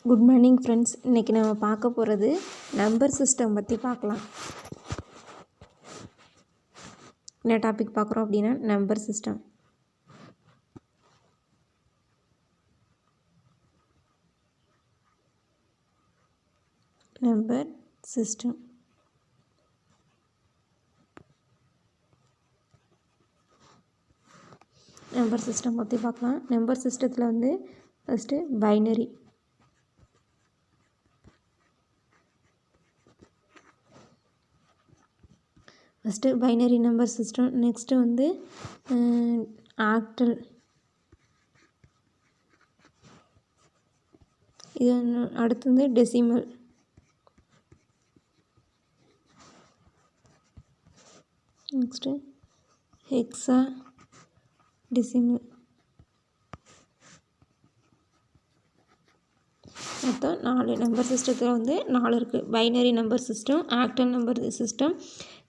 Good morning friends. இன்றைக்கி நம்ம பார்க்க போகிறது நம்பர் சிஸ்டம் பற்றி பார்க்கலாம். என்ன டாபிக் பார்க்குறோம் அப்படின்னா number system. Number system number system பற்றி பார்க்கலாம். நம்பர் சிஸ்டத்தில் வந்து first binary. First binary number system. Next வந்து ஆக்டல். இது அடுத்து வந்து டெசிமல். Next hexa decimal. மொத்தம் 4 நம்பர் சிஸ்டத்தில் வந்து 4 இருக்குது. Binary number system, octal number system,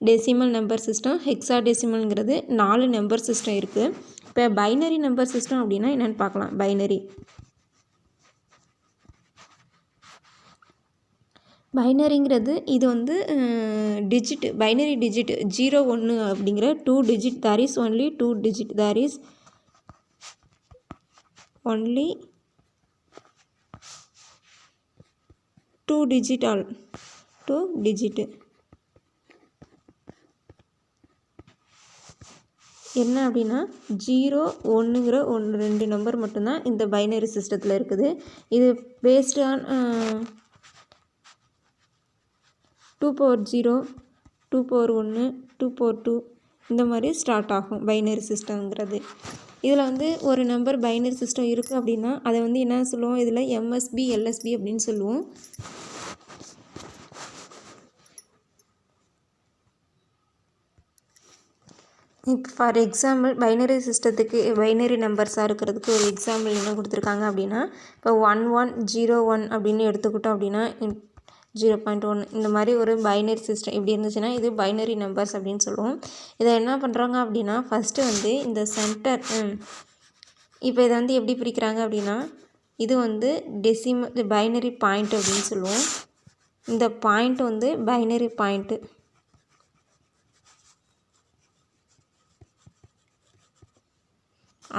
decimal number system, hexa டெசிமல்ங்கிறது 4 நம்பர் சிஸ்டம் இருக்குது. இப்போ பைனரி நம்பர் சிஸ்டம் அப்படின்னா என்னென்னு பார்க்கலாம். பைனரிங்கிறது இது வந்து டிஜிட், பைனரி டிஜிட் 0 1 அப்படிங்கிற 2 digit. There is only 2 digit. There is only 2 digit all 2 digit. என்ன அப்படின்னா 0 1ங்கிற 2 நம்பர் மட்டும்தான் இந்த பைனரி சிஸ்டத்தில் இருக்குது. இது based on 2 power 0, 2 power 1, 2 power 2 இந்த மாதிரி ஸ்டார்ட் ஆகும் பைனரி சிஸ்டம்ங்கிறது. இதில் வந்து ஒரு நம்பர் பைனரி சிஸ்டம் இருக்குது அப்படின்னா அதை வந்து என்ன சொல்லுவோம், இதில் எம்எஸ்பி எல்எஸ்பி அப்படின்னு சொல்லுவோம். இப்போ ஃபார் எக்ஸாம்பிள் பைனரி சிஸ்டத்துக்கு பைனரி நம்பர்ஸாக இருக்கிறதுக்கு ஒரு எக்ஸாம்பிள் என்ன கொடுத்துருக்காங்க அப்படின்னா, இப்போ 1101 அப்படின்னு எடுத்துக்கிட்டோம் அப்படின்னா 0.1 இந்த மாதிரி ஒரு பைனரி சிஸ்டம் இப்படி இருந்துச்சுன்னா இது பைனரி நம்பர்ஸ் அப்படின்னு சொல்லுவோம். இதை என்ன பண்ணுறாங்க அப்படின்னா ஃபஸ்ட்டு வந்து இந்த சென்டர், இப்போ இதை வந்து எப்படி பிரிக்கிறாங்க அப்படின்னா இது வந்து பைனரி பாயிண்ட் அப்படின்னு சொல்லுவோம். இந்த பாயிண்ட் வந்து பைனரி பாயிண்ட்டு.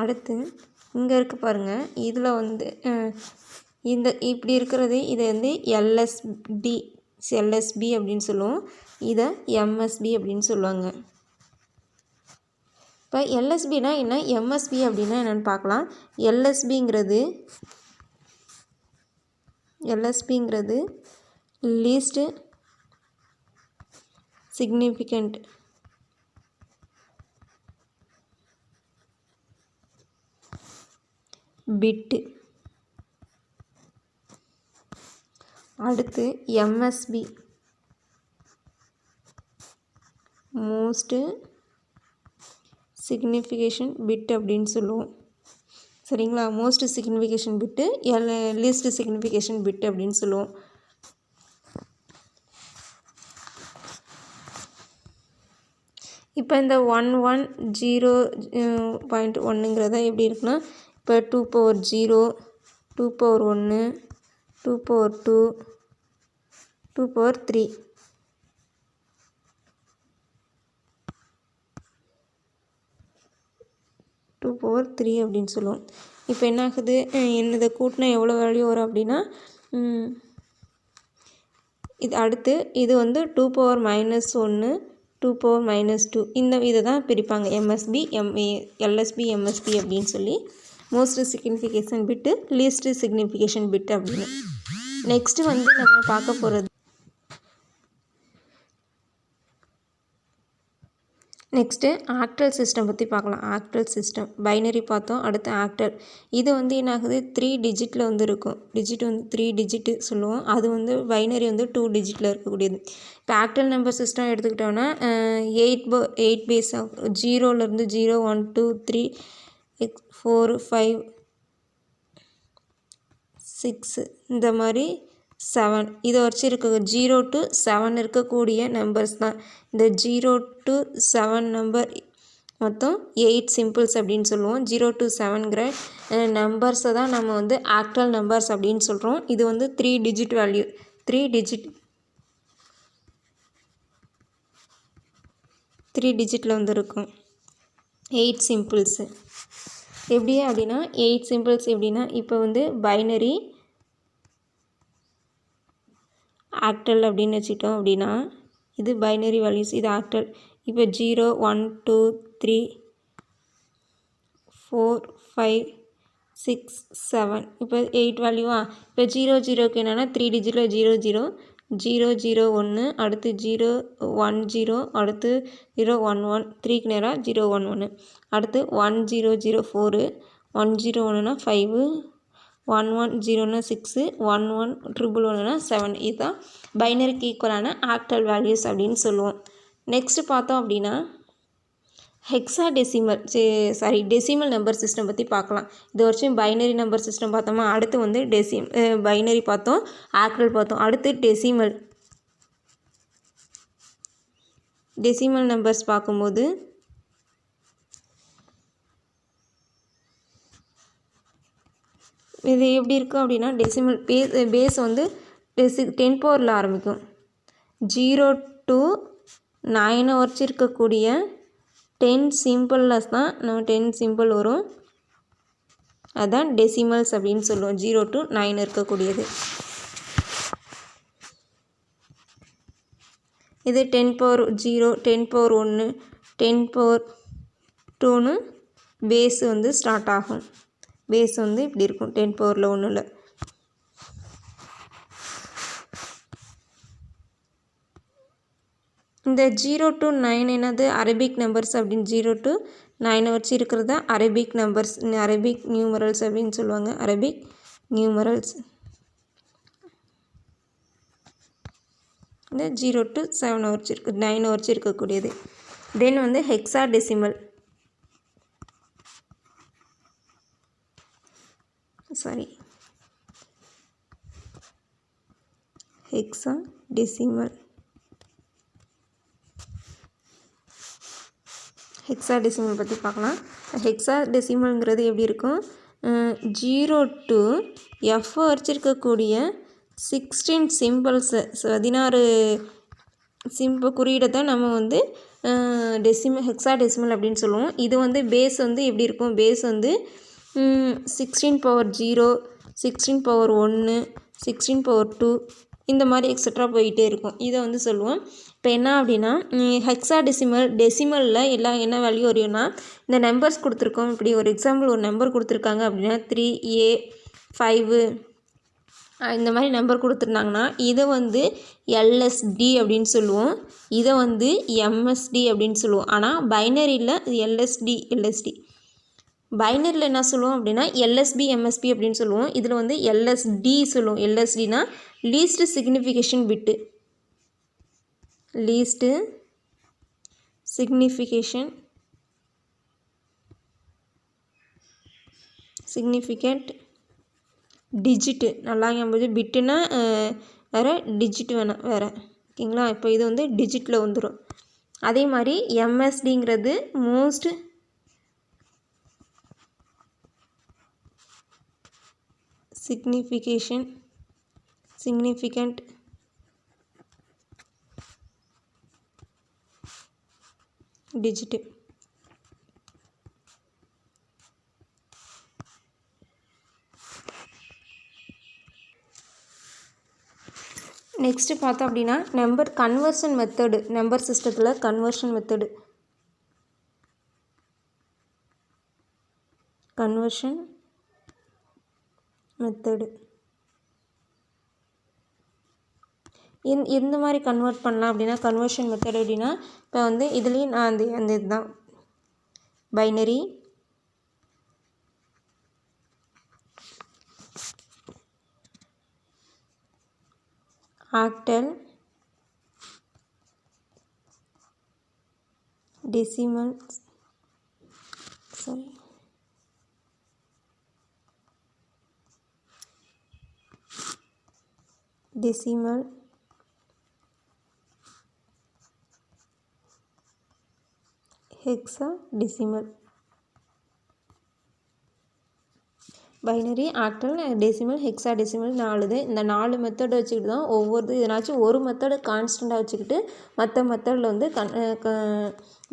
அடுத்து இங்கே இருக்குது பாருங்கள், இதில் வந்து இந்த இப்படி இருக்கிறது இதை வந்து எல்எஸ்பி அப்படின்னு சொல்லுவோம். இதை எம்எஸ்பி அப்படின்னு சொல்லுவாங்க. இப்போ எல்எஸ்பினா என்ன, எம்எஸ்பி அப்படின்னா என்னென்னு பார்க்கலாம். எல்எஸ்பிங்கிறது லீஸ்ட்டு சிக்னிஃபிகண்ட். பிட்டு. அடுத்து எம்எஸ்பி மோஸ்ட்டு சிக்னிஃபிகேஷன் பிட் அப்படின்னு சொல்லுவோம். சரிங்களா, மோஸ்ட் சிக்னிஃபிகேஷன் பிட்டு லீஸ்ட் சிக்னிஃபிகேஷன் பிட் அப்படின்னு சொல்லுவோம். இப்போ இந்த 110.1ங்கிறத எப்படி இருக்குன்னா, இப்போ 2 power 0, 2 power 1, 2 power 2, 2 power 3. அப்படின்னு சொல்லுவோம். இப்போ என்ன ஆகுது, என்னதை கூட்டினா எவ்வளோ வேல்யூ வரும் அப்படின்னா இது அடுத்து இது வந்து 2 power -1, 2 power -2 இந்த இதை தான் பிரிப்பாங்க எல்எஸ்பி எம்எஸ்பி அப்படின்னு சொல்லி. மோஸ்ட் சிக்னிஃபிகேஷன் பிட்டு, லீஸ்ட் சிக்னிஃபிகேஷன் பிட் அப்படின்னு. நெக்ஸ்ட்டு வந்து நம்ம பார்க்க போகிறது நெக்ஸ்ட்டு ஆக்டல் சிஸ்டம் பற்றி பார்க்கலாம். ஆக்டல் சிஸ்டம் பைனரி பார்த்தோம், அடுத்து ஆக்டல். இது வந்து என்ன ஆகுது, 3 டிஜிட்டில் வந்து இருக்கும். டிஜிட் வந்து 3 டிஜிட்டு சொல்லுவோம். அது வந்து பைனரி வந்து 2 டிஜிட்டில் இருக்கக்கூடியது. இப்போ ஆக்டல் நம்பர் சிஸ்டம் எடுத்துக்கிட்டோன்னா 8 பேஸ் 0லேருந்து 0 1 2 3 4 5 6 இந்த மாதிரி 7 இதை வச்சு இருக்க 0 to 7 இருக்கக்கூடிய நம்பர்ஸ் தான். இந்த 0 to 7 நம்பர் மொத்தம் 8 சிம்பிள்ஸ் அப்படின்னு சொல்லுவோம். 0 to 7ங்கிற நம்பர்ஸை தான் நம்ம வந்து ஆக்டல் நம்பர்ஸ் அப்படின்னு சொல்கிறோம். இது வந்து 3 டிஜிட் வேல்யூ, 3 டிஜிட்டில் வந்து இருக்கும் 8 சிம்பிள்ஸு. எப்படி அப்படின்னா 8 சிம்பிள்ஸ் எப்படின்னா, இப்போ வந்து பைனரி ஆக்டல் அப்படின்னு வச்சுக்கிட்டோம் அப்படின்னா, இது பைனரி வேல்யூஸ், இது ஆக்டல். இப்போ 0 1 2 3 4 5 6 7 இப்போ 8 வேல்யூவா. இப்போ 0 0க்கு என்னென்னா 3 டிஜிட்டில் 0 0 0 0 1, அடுத்து 0 1 0, அடுத்து 0 1 1, 3க்கு நேராக 0 1 1, அடுத்து 1 0 0 4, 1 0 1னா 5, 1 1 0னா 6, 1 1 ட்ரிபிள் 1னா 7. இதுதான் பைனரிக்கு ஈக்குவலான ஆக்டல் வேல்யூஸ் அப்படின்னு சொல்லுவோம். நெக்ஸ்ட்டு பார்த்தோம் அப்படின்னா டெசிமல் நம்பர் சிஸ்டம் பற்றி பார்க்கலாம். இது வரைக்கும் பைனரி நம்பர் சிஸ்டம் பார்த்தோமா, அடுத்து வந்து பைனரி பார்த்தோம், ஆக்டல் பார்த்தோம், அடுத்து டெசிமல் நம்பர்ஸ் பார்க்கும்போது இது எப்படி இருக்கும் அப்படின்னா, டெசிமல் பேஸ் வந்து 10 பவரில் ஆரம்பிக்கும். 0 to 9 வரைக்கும் இருக்கக்கூடிய 10 சிம்பிள்ஸ் தான் நம்ம 10 சிம்பிள் வரும். அதுதான் டெசிமல்ஸ் அப்படின்னு சொல்லுவோம். 0 to 9 இருக்கக்கூடியது. இது 10 பவர் 0, 10 பவர் 1, 10 பவர் 2ன்னு பேஸ் வந்து ஸ்டார்ட் ஆகும். பேஸ் வந்து இப்படி இருக்கும் 10 பவரில் 1ல். இந்த 0 to 9 என்னது அரபிக் நம்பர்ஸ் அப்படின்னு 0 to 9 வச்சு இருக்கிறதா அரபிக் நம்பர்ஸ், அரபிக் நியூமரல்ஸ் அப்படின்னு சொல்லுவாங்க. Arabic numerals. இந்த 0 to 7 வச்சு 9 வச்சு இருக்கக்கூடியது. தென் வந்து ஹெக்ஸாடெசிமல், ஹெக்ஸாடெசிமல் பற்றி பார்க்கலாம். ஹெக்ஸாடெசிமல்ங்கிறது எப்படி இருக்கும், 0 to F வச்சிருக்கக்கூடிய 16 சிம்பிள்ஸு, 16 குறியீடை தான் நம்ம வந்து ஹெக்ஸாடெசிமல் அப்படின்னு சொல்லுவோம். இது வந்து பேஸ் வந்து எப்படி இருக்கும், பேஸ் வந்து 16 பவர் 0, 16 பவர் 1, 16 பவர் 2, இந்த மாதிரி எக்ஸட்ரா போயிட்டே இருக்கும். இதை வந்து சொல்லுவோம். இப்போ என்ன அப்படின்னா, டெசிமலில் எல்லாம் என்ன வேல்யூ வரும்னா, இந்த நம்பர்ஸ் கொடுத்துருக்கோம். இப்படி ஒரு எக்ஸாம்பிள் ஒரு நம்பர் கொடுத்துருக்காங்க அப்படின்னா 3A 5 இந்த மாதிரி நம்பர் கொடுத்துருந்தாங்கன்னா இதை வந்து LSD அப்படின்னு சொல்லுவோம். இதை வந்து MSD அப்படின்னு சொல்லுவோம். ஆனால் பைனரியில் LSD பைனரியில் என்ன சொல்லுவோம் அப்படின்னா LSB MSB அப்படின்னு சொல்லுவோம். இதில் வந்து LSD சொல்லுவோம். LSDனா லீஸ்ட் சிக்னிஃபிகேஷன் பிட்டு, லீஸ்ட் சிக்னிஃபிகண்ட் டிஜிட்டு. நல்லா ஞாபகம், பிட்டுனா வேறு, டிஜிட் வேணாம் வேறு, ஓகேங்களா. இப்போ இது வந்து டிஜிட்டில் வந்துடும். அதே மாதிரி MSDங்கிறது மோஸ்ட் சிக்னிஃபிகண்ட் டிஜிட்டு. நெக்ஸ்ட்டு பார்த்தோம் அப்படின்னா கன்வர்ஷன் மெத்தடு, நம்பர் சிஸ்டத்தில் கன்வர்ஷன் மெத்தடு எந்த மாதிரி கன்வெர்ட் பண்ணலாம் அப்படின்னா, கன்வர்ஷன் மெத்தட் அப்படின்னா, இப்போ வந்து இதுலேயும் நான் அந்த இதுதான் binary, octal, decimal, hexa decimal. Binary, octal, decimal, hexa decimal 4 இது. இந்த 4 மெத்தட் வச்சுக்கிட்டு தான் ஒவ்வொரு இதனாச்சும் ஒரு மெத்தடு கான்ஸ்டண்ட்டாக வச்சுக்கிட்டு மற்ற மெத்தடில் வந்து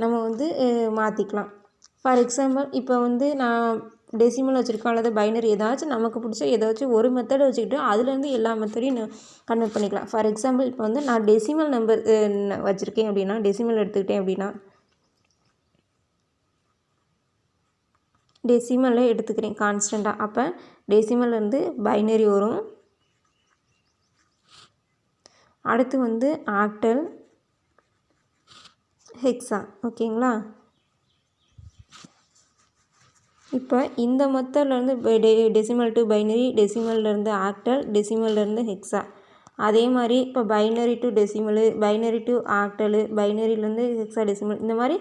நம்ம வந்து மாற்றிக்கலாம். ஃபார் எக்ஸாம்பிள் இப்போ வந்து நான் டெசிமல் வச்சுருக்கேன் அல்லது பைனரி ஏதாச்சும் நமக்கு பிடிச்ச ஏதாச்சும் ஒரு மெத்தடை வச்சுக்கிட்டு அதுலேருந்து எல்லா மெத்தடையும் கன்வெர்ட் பண்ணிக்கலாம். ஃபார் எக்ஸாம்பிள் இப்போ வந்து நான் டெசிமல் நம்பர் வச்சுருக்கேன் அப்படின்னா, டெசிமல் எடுத்துக்கிட்டேன் அப்படின்னா, டெசிமலை எடுத்துக்கிறேன் கான்ஸ்டண்ட்டாக. அப்போ டெசிமல்லேருந்து பைனரி வரும். அடுத்து வந்து ஆக்டல், ஹெக்ஸா. ஓகேங்களா? இப்போ இந்த மெத்தட்லேருந்து டெசிமல் டு பைனரி, டெசிமல்லேருந்து ஆக்டல், டெசிமல்லேருந்து ஹெக்ஸா. அதே மாதிரி இப்போ binary to decimal, binary to octal, பைனரியிலேருந்து ஹெக்ஸா டெசிமல், இந்த மாதிரி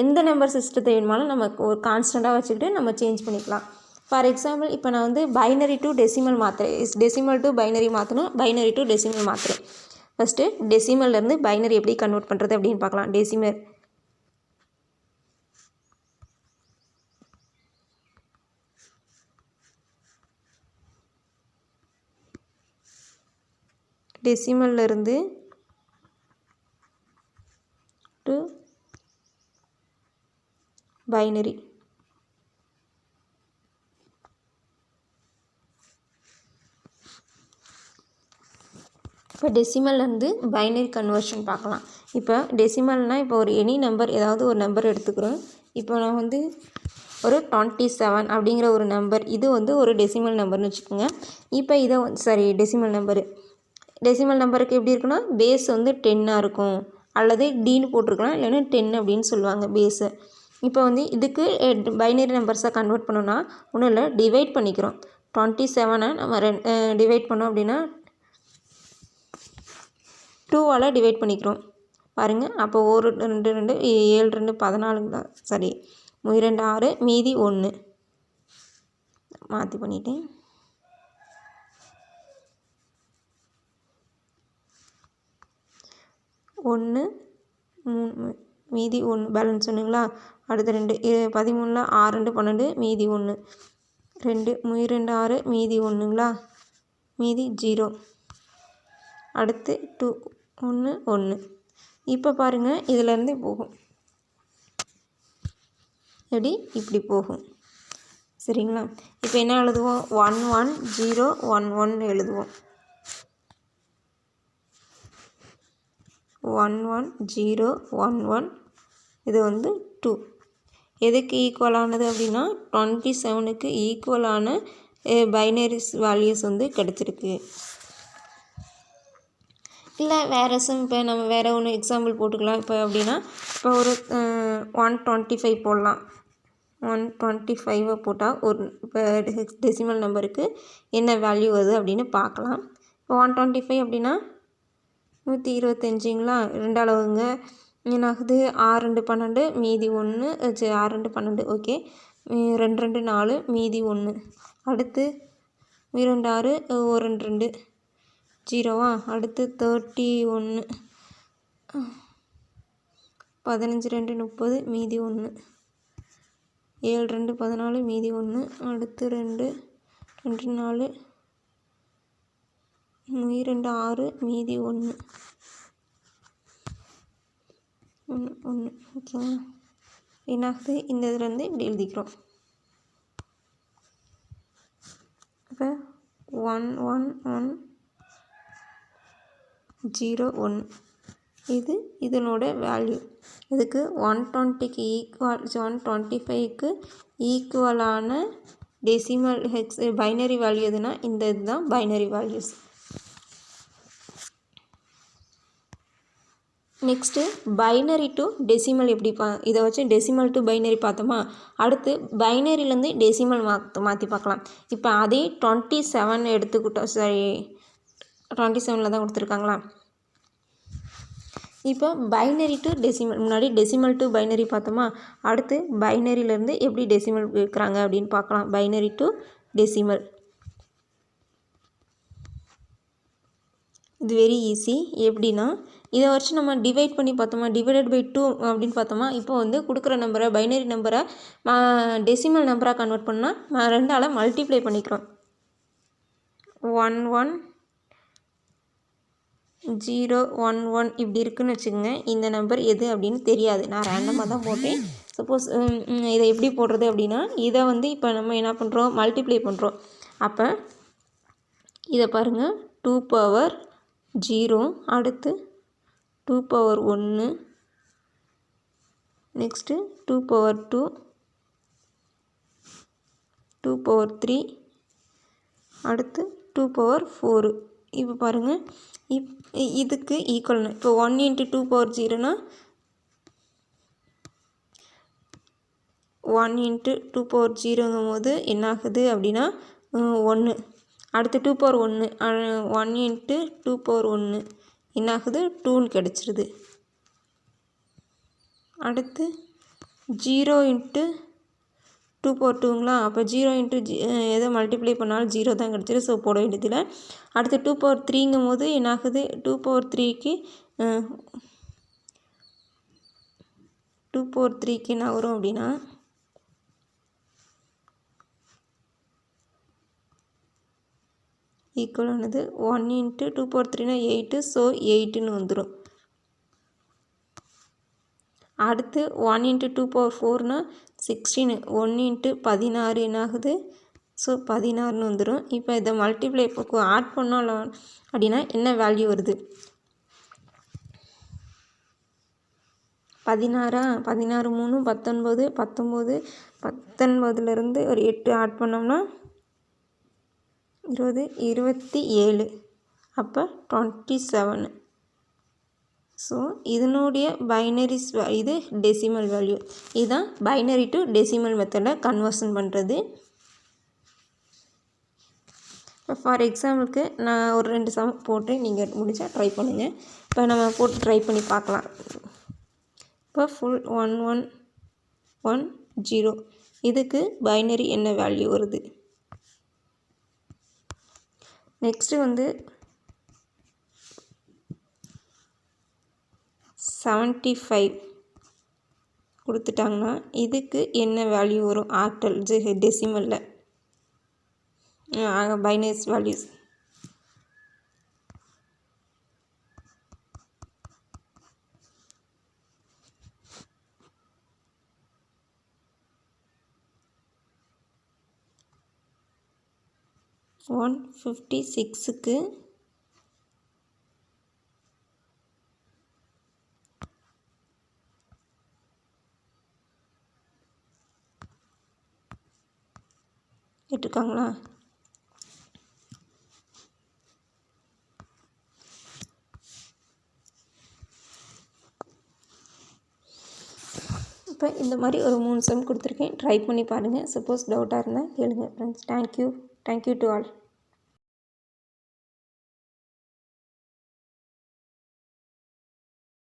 எந்த நம்பர் சிஸ்டத்தை வேணுமாலும் நம்ம ஒரு கான்ஸ்டண்ட்டாக வச்சுக்கிட்டு நம்ம சேஞ்ச் பண்ணிக்கலாம். ஃபார் எக்ஸாம்பிள் இப்போ நான் வந்து பைனரி டு டெசிமல் மாற்றுறேன், டெசிமல் டு பைனரி மாற்றணும், பைனரி டு டெசிமல் மாற்றுறேன். ஃபஸ்ட்டு டெசிமல்லேருந்து பைனரி எப்படி கன்வெர்ட் பண்ணுறது அப்படின்னு பார்க்கலாம். டெசிமல்லேருந்து டு பைனரி. இப்போ டெசிமல்லேருந்து பைனரி கன்வர்ஷன் பார்க்கலாம். இப்போ டெசிமல்னால் இப்போ ஒரு எனி நம்பர் ஏதாவது ஒரு நம்பர் எடுத்துக்கிறோம். இப்போ நான் வந்து ஒரு 27 அப்படிங்கிற ஒரு நம்பர், இது வந்து ஒரு டெசிமல் நம்பர்னு வச்சுக்கோங்க. இப்போ இதை டெசிமல் நம்பருக்கு எப்படி இருக்குன்னா பேஸ் வந்து 10ஆக இருக்கும், அல்லது டின்னு போட்டிருக்கலாம், இல்லைன்னா 10 அப்படின்னு சொல்லுவாங்க பேஸு. இப்போ வந்து இதுக்கு பைனரி நம்பர்ஸாக கன்வெர்ட் பண்ணோன்னா ஒன்றும் இல்லை, டிவைட் பண்ணிக்கிறோம். 27 நம்ம டிவைட் பண்ணோம் அப்படின்னா 2ஆல் டிவைட் பண்ணிக்கிறோம். பாருங்கள், அப்போ 1 2 2 7 2 14 தான், 2 6 மீதி 1 மாற்றி பண்ணிட்டேன். ஒன்று 3 மீதி 1 பேலன்ஸ் ஒன்றுங்களா. அடுத்த 2 13 6 2 12 மீதி 1 2 2 6 மீதி 1ங்களா, மீதி 0. அடுத்து 2 1 1. இப்போ பாருங்கள் இதிலேருந்து போகும், இப்படி போகும். சரிங்களா? இப்போ என்ன எழுதுவோம்? 1 1 0 1 1 எழுதுவோம். 1 1 0 1 1. இது வந்து 2. எதுக்கு ஈக்குவலானது அப்படின்னா 27க்கு ஈக்குவலான பைனரிஸ் வேல்யூஸ் வந்து கிடச்சிருக்கு. இல்லை வேறு இப்போ நம்ம வேறு ஒன்று எக்ஸாம்பிள் போட்டுக்கலாம். இப்போ அப்படின்னா இப்போ ஒரு 125 போடலாம். 125 போட்டால் ஒரு இப்போ டெசிமல் நம்பருக்கு என்ன வேல்யூ வருது அப்படின்னு பார்க்கலாம். இப்போ 125 அப்படின்னா 125ங்களா, 2 அளவுங்க. என்னாகுது 6 2 12 மீதி 1, 6 2 12. ஓகே, 2 2 4 மீதி 1. அடுத்து 2 6 1 2 2 0வா. அடுத்து 31 15 2 30 மீதி 1, 7 2 14 மீதி 1. அடுத்து 2 2 4 2 6 மீதி 1 1 1. ஓகேங்களா? என்னாகுது, இந்த இதுலேருந்து இப்படி எழுதிக்கிறோம். இப்போ 1 1 1 0 1. இது இதனோட வேல்யூ. இதுக்கு 120க்கு ஈக்குவல் 125க்கு ஈக்குவலான டெசிமல் பைனரி வேல்யூ எதுனா இந்த இதுதான் binary values. Next binary to decimal எப்படி இதை வச்சு டெசிமல் டு பைனரி பார்த்தோமா. அடுத்து பைனரியிலேருந்து டெசிமல் மாற்றி பார்க்கலாம். இப்போ அதே 27 எடுத்துக்கிட்டோம். 27ல் தான் கொடுத்துருக்காங்களா. இப்போ பைனரி டு டெசிமல், முன்னாடி டெசிமல் டு பைனரி பார்த்தோமா. அடுத்து பைனரியிலேருந்து எப்படி டெசிமல் கேட்குறாங்க அப்படின்னு பார்க்கலாம். பைனரி டு டெசிமல் இது வெரி ஈஸி. எப்படின்னா இதை வச்சு நம்ம டிவைட் பண்ணி பார்த்தோமா, டிவைடட் பை 2 அப்படின்னு பார்த்தோமா. இப்போ வந்து கொடுக்குற நம்பரை பைனரி நம்பரை டெசிமல் நம்பராக கன்வெர்ட் பண்ணால் 2ஆல் மல்டிப்ளை பண்ணிக்கிறோம். 1101 இப்படி இருக்குதுன்னு வச்சுக்கோங்க. இந்த நம்பர் எது அப்படின்னு தெரியாது, நான் ரேண்டமாக தான் போட்டேன். சப்போஸ் இதை எப்படி போடுறது அப்படின்னா, இதை வந்து இப்போ நம்ம என்ன பண்ணுறோம், மல்டிப்ளை பண்ணுறோம். அப்போ இதை பாருங்கள், 2 பவர் 0, அடுத்து 2 பவர் 1, நெக்ஸ்ட்டு 2 பவர் 2, 2 பவர் 3, அடுத்து 2 பவர் 4. இப்போ பாருங்கள், இதுக்கு ஈக்குவல்னு இப்போ 1 × 2 பவர் 0னா 1 × 2 பவர் 0ங்கும் போது என்ன ஆகுது அப்படின்னா 1. அடுத்து 2 பவர் 1, 1 × 2 பவர் 1 என்ன ஆகுது, 2ன்னு கிடச்சிருது. அடுத்து 0 × 2 பவர் 2ங்களா, அப்போ 0 × எதை மல்டிப்ளை பண்ணாலும் 0 தான் கிடச்சிரு. ஸோ போட வேண்டியதில்லை. அடுத்து 2 பவர் 3ங்கும் போது என்ன ஆகுது, 2 பவர் 3க்கு 2 பவர் 3க்கு என்ன வரும் அப்படின்னா ஈக்குவல் ஆனது 1 × 2 பவர் 3னா 8, ஸோ 8ன்னு வந்துடும். அடுத்து 1 × 2 பவர் 4னா 16, 1 × 16 என்ன ஆகுது, ஸோ 16ன்னு வந்துடும். இப்போ இதை மல்டிப்ளை ஆட் பண்ணோம் அப்படின்னா என்ன வேல்யூ வருது, 16, 16 3 19, 19, 19லேருந்து ஒரு 8 ஆட் பண்ணோம்னா 20, 27, அப்போ 27. ஸோ இதனுடைய பைனரிஸ் இது டெசிமல் வேல்யூ. இதுதான் பைனரி டு டெசிமல் மெத்தடில் கன்வர்ஷன் பண்ணுறது. இப்போ ஃபார் எக்ஸாம்பிளுக்கு நான் ஒரு 2 சம் போட்டு நீங்கள் முடித்தா ட்ரை பண்ணுங்கள். இப்போ நம்ம போட்டு ட்ரை பண்ணி பார்க்கலாம். இப்போ ஃபுல் 1110 இதுக்கு பைனரி என்ன வேல்யூ வருது. நெக்ஸ்ட்டு வந்து 75 கொடுத்துட்டாங்கன்னா இதுக்கு என்ன வேல்யூ வரும், ஆக்டல் டெசிமலில் பைனரிஸ் வேல்யூஸ். ஒன் 56க்கு கேட்டிருக்காங்களா. இப்போ இந்த மாதிரி ஒரு 3 சம் கொடுத்துருக்கேன், ட்ரை பண்ணி பாருங்கள். சப்போஸ் டவுட்டாக இருந்தால் கேளுங்கள் ஃப்ரெண்ட்ஸ். Thank you to all.